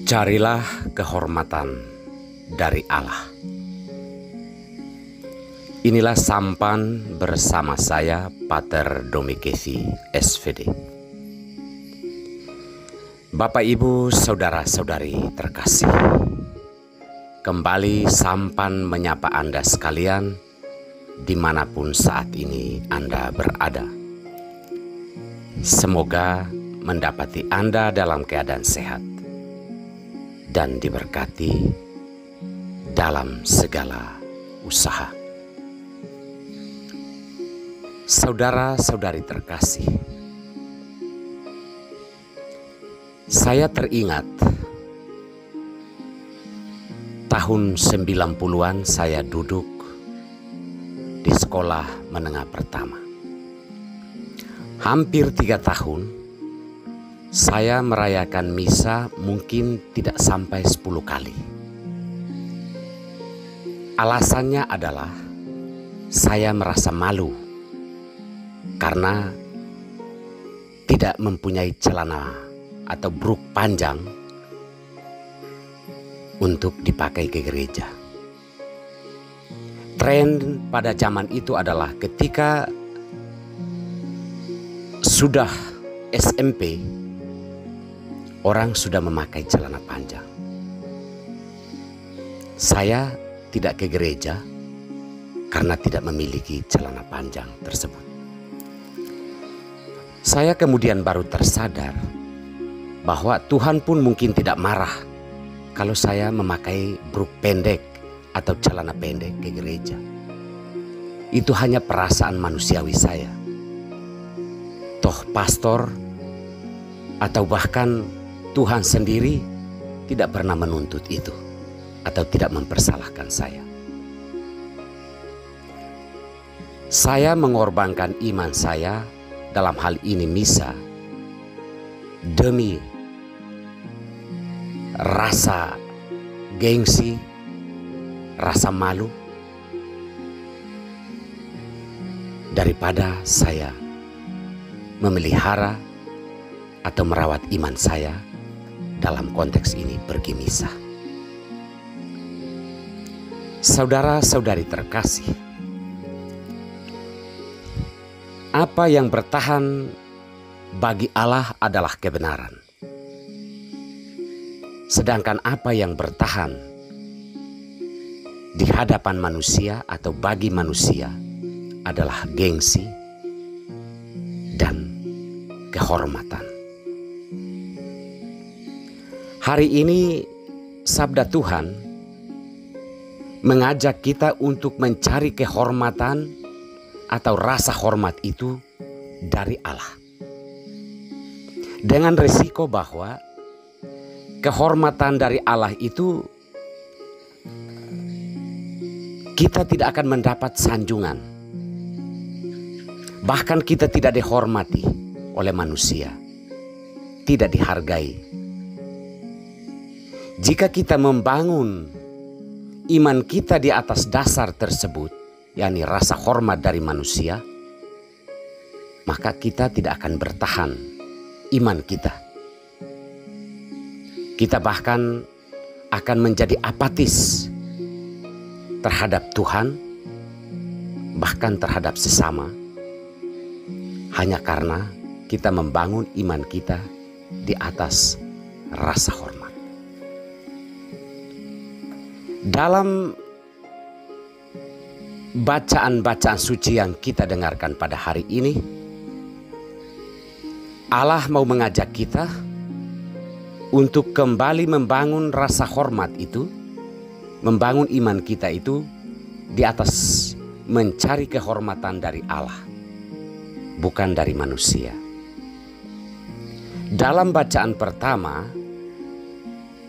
Carilah kehormatan dari Allah. Inilah sampan bersama saya, Pater Domikesi, SVD. Bapak, Ibu, Saudara-saudari terkasih, kembali sampan menyapa Anda sekalian dimanapun saat ini Anda berada. Semoga mendapati Anda dalam keadaan sehat dan diberkati dalam segala usaha. Saudara-saudari terkasih, saya teringat tahun 90-an saya duduk di sekolah menengah pertama. Hampir 3 tahun saya merayakan misa mungkin tidak sampai 10 kali. Alasannya adalah saya merasa malu karena tidak mempunyai celana atau bruk panjang untuk dipakai ke gereja. Tren pada zaman itu adalah ketika sudah SMP, orang sudah memakai celana panjang. Saya tidak ke gereja karena tidak memiliki celana panjang tersebut. Saya kemudian baru tersadar bahwa Tuhan pun mungkin tidak marah kalau saya memakai bruk pendek atau celana pendek ke gereja. Itu hanya perasaan manusiawi saya. Toh pastor atau bahkan Tuhan sendiri tidak pernah menuntut itu atau tidak mempersalahkan saya. Saya mengorbankan iman saya dalam hal ini misa demi rasa gengsi, rasa malu, daripada saya memelihara atau merawat iman saya dalam konteks ini pergi misa. Saudara-saudari terkasih, apa yang bertahan bagi Allah adalah kebenaran. Sedangkan apa yang bertahan di hadapan manusia atau bagi manusia adalah gengsi dan kehormatan. Hari ini sabda Tuhan mengajak kita untuk mencari kehormatan atau rasa hormat itu dari Allah. Dengan risiko bahwa kehormatan dari Allah itu kita tidak akan mendapat sanjungan. Bahkan kita tidak dihormati oleh manusia, tidak dihargai. Jika kita membangun iman kita di atas dasar tersebut, yakni rasa hormat dari manusia, maka kita tidak akan bertahan iman kita. Kita bahkan akan menjadi apatis terhadap Tuhan, bahkan terhadap sesama, hanya karena kita membangun iman kita di atas rasa hormat. Dalam bacaan-bacaan suci yang kita dengarkan pada hari ini, Allah mau mengajak kita untuk kembali membangun rasa hormat itu, membangun iman kita itu di atas mencari kehormatan dari Allah, bukan dari manusia. Dalam bacaan pertama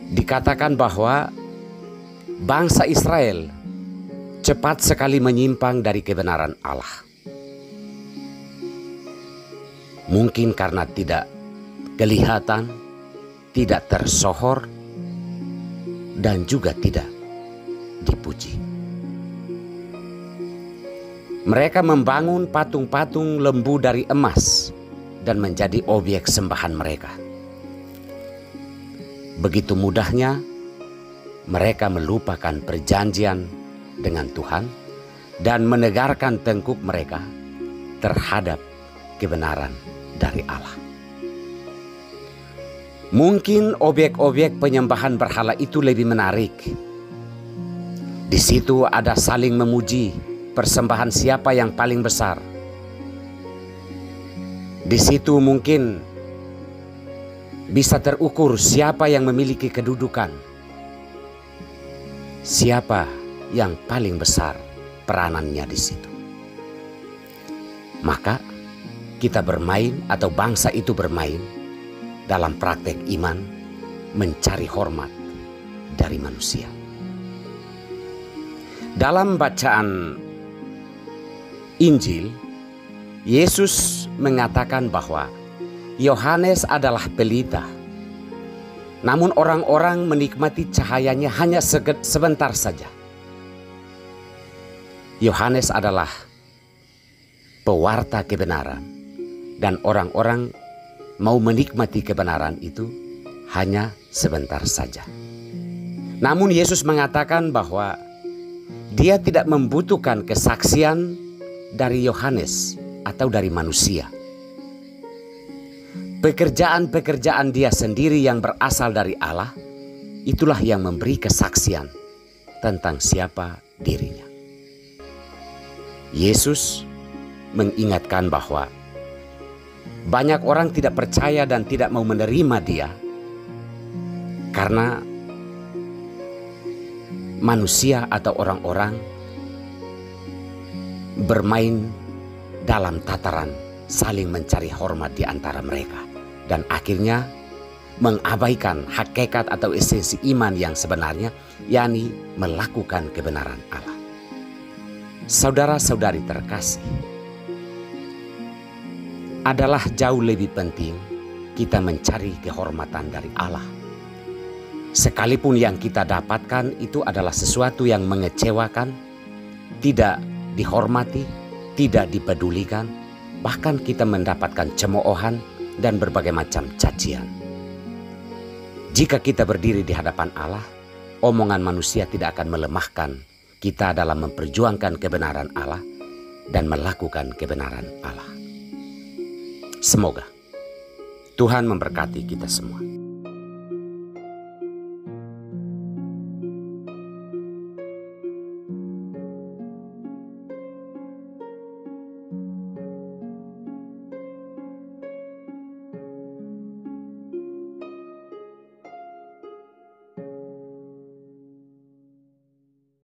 dikatakan bahwa bangsa Israel cepat sekali menyimpang dari kebenaran Allah. Mungkin karena tidak kelihatan, tidak tersohor, dan juga tidak dipuji. Mereka membangun patung-patung lembu dari emas dan menjadi objek sembahan mereka. Begitu mudahnya mereka melupakan perjanjian dengan Tuhan dan menegarkan tengkuk mereka terhadap kebenaran dari Allah. Mungkin objek-objek penyembahan berhala itu lebih menarik. Di situ ada saling memuji persembahan siapa yang paling besar. Di situ mungkin bisa terukur siapa yang memiliki kedudukan, siapa yang paling besar peranannya di situ. Maka kita bermain atau bangsa itu bermain dalam praktek iman mencari hormat dari manusia. Dalam bacaan Injil, Yesus mengatakan bahwa Yohanes adalah pelita, namun orang-orang menikmati cahayanya hanya sebentar saja. Yohanes adalah pewarta kebenaran, dan orang-orang mau menikmati kebenaran itu hanya sebentar saja. Namun Yesus mengatakan bahwa Dia tidak membutuhkan kesaksian dari Yohanes atau dari manusia. Pekerjaan-pekerjaan Dia sendiri yang berasal dari Allah, itulah yang memberi kesaksian tentang siapa dirinya. Yesus mengingatkan bahwa banyak orang tidak percaya dan tidak mau menerima Dia karena manusia atau orang-orang bermain dalam tataran saling mencari hormat di antara mereka, dan akhirnya mengabaikan hakikat atau esensi iman yang sebenarnya, yakni melakukan kebenaran Allah. Saudara-saudari terkasih, adalah jauh lebih penting kita mencari kehormatan dari Allah. Sekalipun yang kita dapatkan itu adalah sesuatu yang mengecewakan, tidak dihormati, tidak dipedulikan, bahkan kita mendapatkan cemoohan dan berbagai macam cacian. Jika kita berdiri di hadapan Allah, omongan manusia tidak akan melemahkan kita dalam memperjuangkan kebenaran Allah dan melakukan kebenaran Allah. Semoga Tuhan memberkati kita semua.